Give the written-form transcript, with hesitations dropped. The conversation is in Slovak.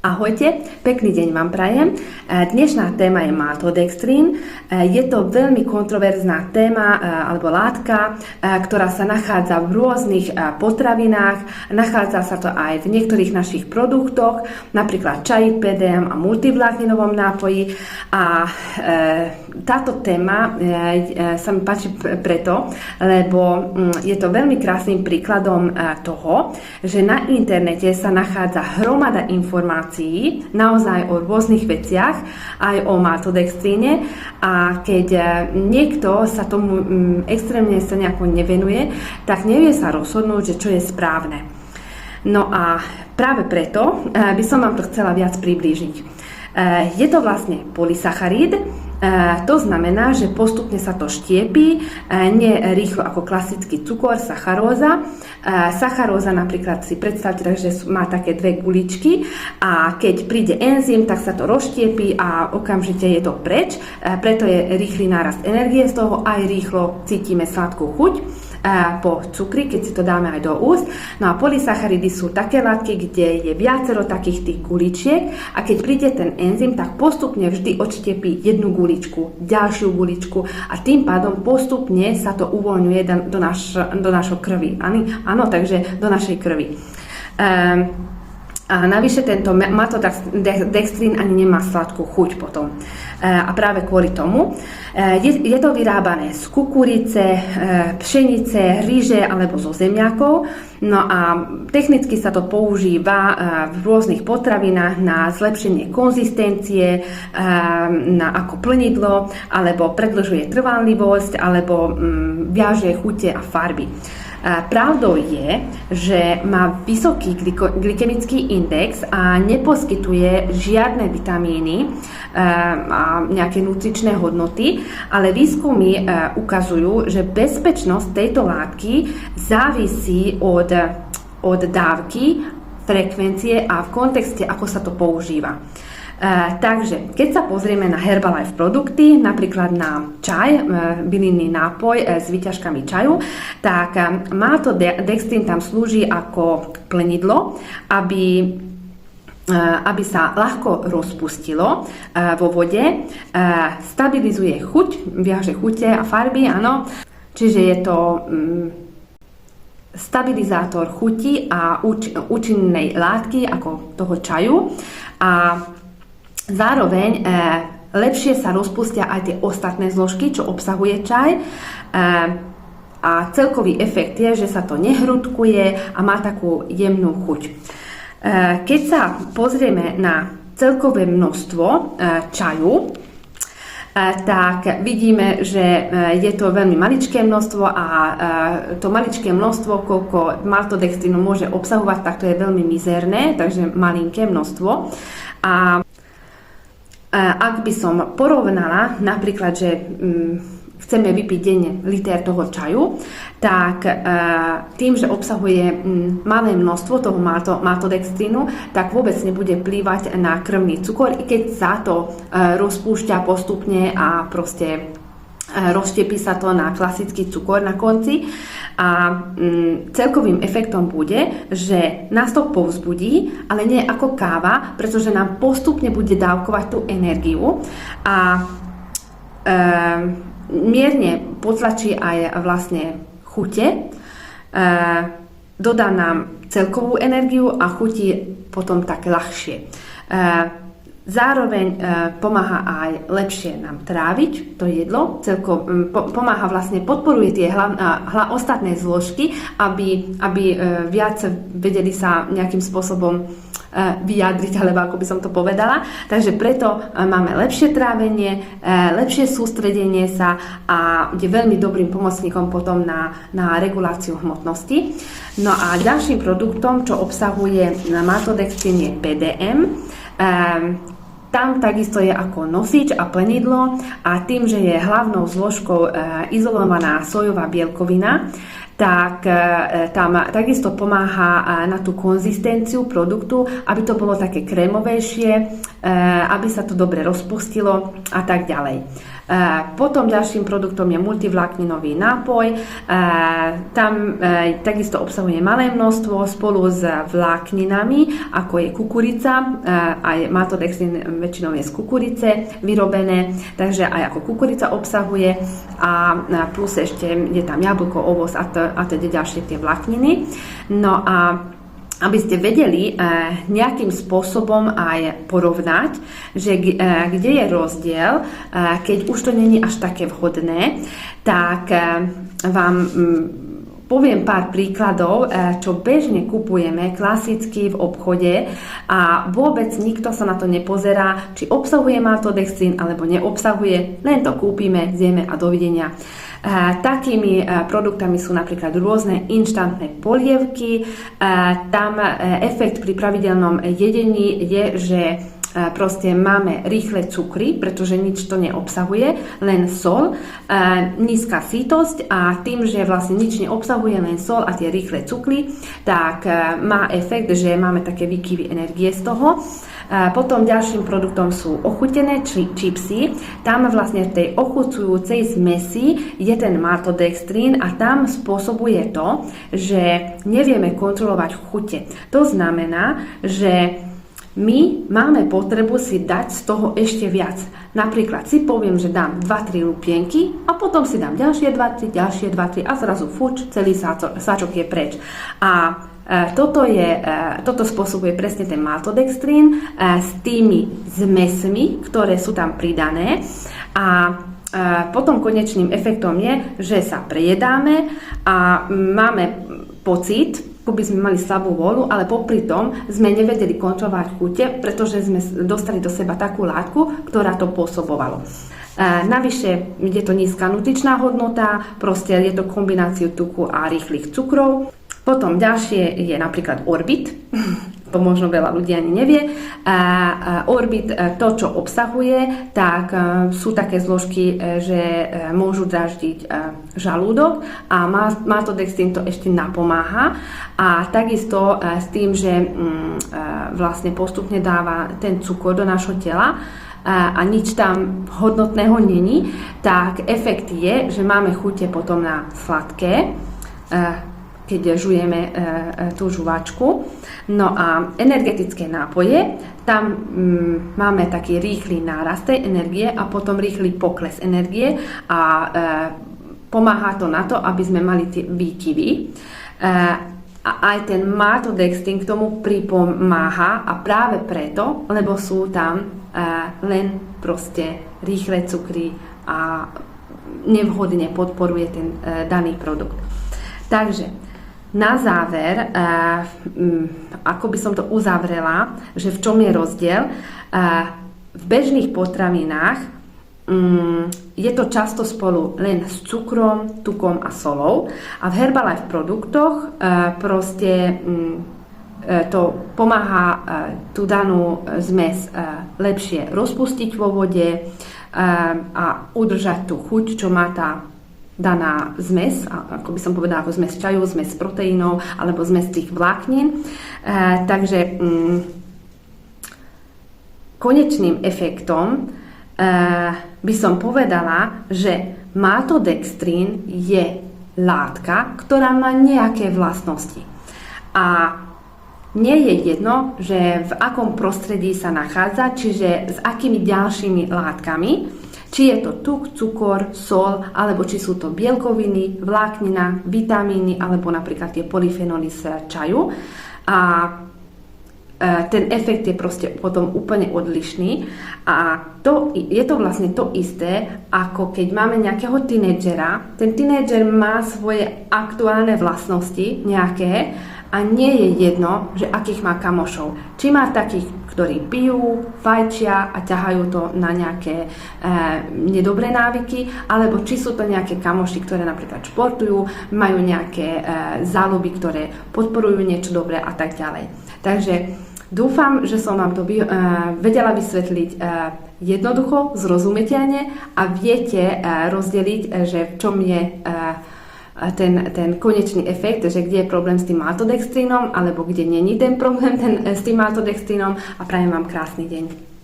Ahojte, pekný deň vám prajem. Dnešná téma je maltodextrín. Je to veľmi kontroverzná téma alebo látka, ktorá sa nachádza v rôznych potravinách. Nachádza sa to aj v niektorých našich produktoch, napríklad čaji, PDM a multivlákninovom nápoji. A táto téma sa mi páči preto, lebo je to veľmi krásnym príkladom toho, že na internete sa nachádza hromada informácií naozaj o rôznych veciach, aj o maltodextríne, a keď niekto sa tomu extrémne sa nejako nevenuje, tak nevie sa rozhodnúť, že čo je správne. No a práve preto by som vám to chcela viac priblížiť. Je to vlastne polysacharid. To znamená, že postupne sa to štiepí, nie rýchlo ako klasický cukor, sacharóza. Sacharóza napríklad si predstavte, že má také dve guličky a keď príde enzym, tak sa to rozštiepí a okamžite je to preč. Preto je rýchly nárast energie, z toho aj rýchlo cítime sladkú chuť po cukri, keď si to dáme aj do úst. No a polysacharidy sú také látky, kde je viacero takých tých guličiek a keď príde ten enzym, tak postupne vždy odštiepí jednu guličku, ďalšiu guličku a tým pádom postupne sa to uvoľňuje do našho krvi. Áno, takže do našej krvi. A navyše tento maltodextrín ani nemá sladkú chuť potom. A práve kvôli tomu je to vyrábané z kukurice, pšenice, ryže alebo zo zemiakov. No a technicky sa to používa v rôznych potravinách na zlepšenie konzistencie, ako plnidlo, alebo predĺžuje trvanlivosť, alebo viaže chute a farby. Pravdou je, že má vysoký glykemický index a neposkytuje žiadne vitamíny a nejaké nutričné hodnoty, ale výskumy ukazujú, že bezpečnosť tejto látky závisí od dávky, frekvencie a v kontexte, ako sa to používa. Takže, keď sa pozrieme na Herbalife produkty, napríklad na čaj, bylinný nápoj s výťažkami čaju, tak maltodextrín tam slúži ako plnidlo, aby sa ľahko rozpustilo vo vode, stabilizuje chuť, viaže chute a farby, áno, čiže je to stabilizátor chuti a účinnej látky ako toho čaju a zároveň lepšie sa rozpustia aj tie ostatné zložky, čo obsahuje čaj, a celkový efekt je, že sa to nehrudkuje a má takú jemnú chuť. Keď sa pozrieme na celkové množstvo čaju, tak vidíme, že je to veľmi maličké množstvo a to maličké množstvo, koľko maltodextrínu môže obsahovať, tak to je veľmi mizerné, takže malinké množstvo. A ak by som porovnala napríklad, že chceme vypiť denne liter toho čaju, tak tým, že obsahuje malé množstvo toho maltodextrínu, tak vôbec nebude vplývať na krvný cukor, i keď sa to rozpúšťa postupne a proste rozštiepí sa to na klasický cukor na konci. A celkovým efektom bude, že nás to povzbudí, ale nie ako káva, pretože nám postupne bude dávkovať tú energiu a mierne potlačí aj vlastne chute, dodá nám celkovú energiu a chutí potom tak ľahšie. Zároveň pomáha aj lepšie nám tráviť to jedlo, pomáha vlastne, podporuje tie ostatné zložky, aby viac vedeli sa nejakým spôsobom vyjadriť, alebo ako by som to povedala. Takže preto máme lepšie trávenie, lepšie sústredenie sa a je veľmi dobrým pomocníkom potom na reguláciu hmotnosti. No a ďalším produktom, čo obsahuje maltodextrín, je PDM. Tam takisto je ako nosič a plnidlo a tým, že je hlavnou zložkou izolovaná sojová bielkovina, tak tam takisto pomáha na tú konzistenciu produktu, aby to bolo také krémovejšie, aby sa to dobre rozpustilo a tak ďalej. Potom ďalším produktom je multivlákninový nápoj. Tam takisto obsahuje malé množstvo spolu s vlákninami, ako je kukurica. Aj maltodextrín väčšinou je z kukurice vyrobené, takže aj ako kukurica obsahuje a plus ešte je tam jablko, ovoz a teda ďalšie tie vlákniny. No a aby ste vedeli nejakým spôsobom aj porovnať, že kde je rozdiel, keď už to není až také vhodné, tak vám poviem pár príkladov, čo bežne kupujeme klasicky v obchode a vôbec nikto sa na to nepozerá, či obsahuje maltodextrín alebo neobsahuje, len to kúpime, zjeme a dovidenia. Takými produktami sú napríklad rôzne inštantné polievky. Tam efekt pri pravidelnom jedení je, že proste máme rýchle cukry, pretože nič to neobsahuje, len sol, nízka sýtosť a tým, že vlastne nič neobsahuje, len sol a tie rýchle cukry, tak má efekt, že máme také výkyvy energie z toho. Potom ďalším produktom sú ochutené čipsy. Tam vlastne v tej ochucujúcej zmesi je ten maltodextrín a tam spôsobuje to, že nevieme kontrolovať chute. To znamená, že my máme potrebu si dať z toho ešte viac. Napríklad si poviem, že dám 2-3 lupienky a potom si dám ďalšie 2-3, ďalšie 2-3 a zrazu fuč, celý sáčok je preč. A toto spôsobuje presne ten maltodextrín s tými zmesmi, ktoré sú tam pridané a potom konečným efektom je, že sa prejedáme a máme pocit, ako by sme mali slabú vôľu, ale popri tom sme nevedeli kontrolovať chute, pretože sme dostali do seba takú látku, ktorá to pôsobovalo. Navyše je to nízka nutričná hodnota, proste je to kombináciu tuku a rýchlych cukrov. Potom ďalšie je napríklad Orbit, to možno veľa ľudí ani nevie. Orbit, to čo obsahuje, tak sú také zložky, že môžu dráždiť žalúdok a maltodextrín to ešte napomáha a takisto s tým, že vlastne postupne dáva ten cukor do nášho tela a nič tam hodnotného není, tak efekt je, že máme chute potom na sladké, keď žujeme tú žuvačku. No a energetické nápoje, tam máme taký rýchly nárast tej energie a potom rýchly pokles energie a pomáha to na to, aby sme mali tie výkyvy. A aj ten maltodextrín k tomu pripomáha a práve preto, lebo sú tam len proste rýchle cukry a nevhodne podporuje ten daný produkt. Takže na záver, ako by som to uzavrela, že v čom je rozdiel, v bežných potravinách je to často spolu len s cukrom, tukom a solou a v Herbalife produktoch proste to pomáha tú danú zmes lepšie rozpustiť vo vode a udržať tú chuť, čo má tá daná zmes, ako by som povedala, ako zmes čaju, zmes proteínov alebo zmes tých vláknin. Takže konečným efektom by som povedala, že maltodextrín je látka, ktorá má nejaké vlastnosti. A nie je jedno, že v akom prostredí sa nachádza, čiže s akými ďalšími látkami, či je to tuk, cukor, sol, alebo či sú to bielkoviny, vláknina, vitamíny, alebo napríklad tie polyfenoly z čaju. A ten efekt je proste potom úplne odlišný. A je to vlastne to isté, ako keď máme nejakého tínedžera. Ten tínedžer má svoje aktuálne vlastnosti nejaké a nie je jedno, že akých má kamošov. Či má takých, ktorí pijú, fajčia a ťahajú to na nejaké nedobré návyky, alebo či sú to nejaké kamoši, ktoré napríklad športujú, majú nejaké záľuby, ktoré podporujú niečo dobré a tak ďalej. Takže dúfam, že som vám to vedela vysvetliť jednoducho, zrozumiteľne a viete rozdeliť, že v čom je ten konečný efekt, že kde je problém s tým maltodextrínom alebo kde není ten problém s tým maltodextrínom a prajem vám krásny deň.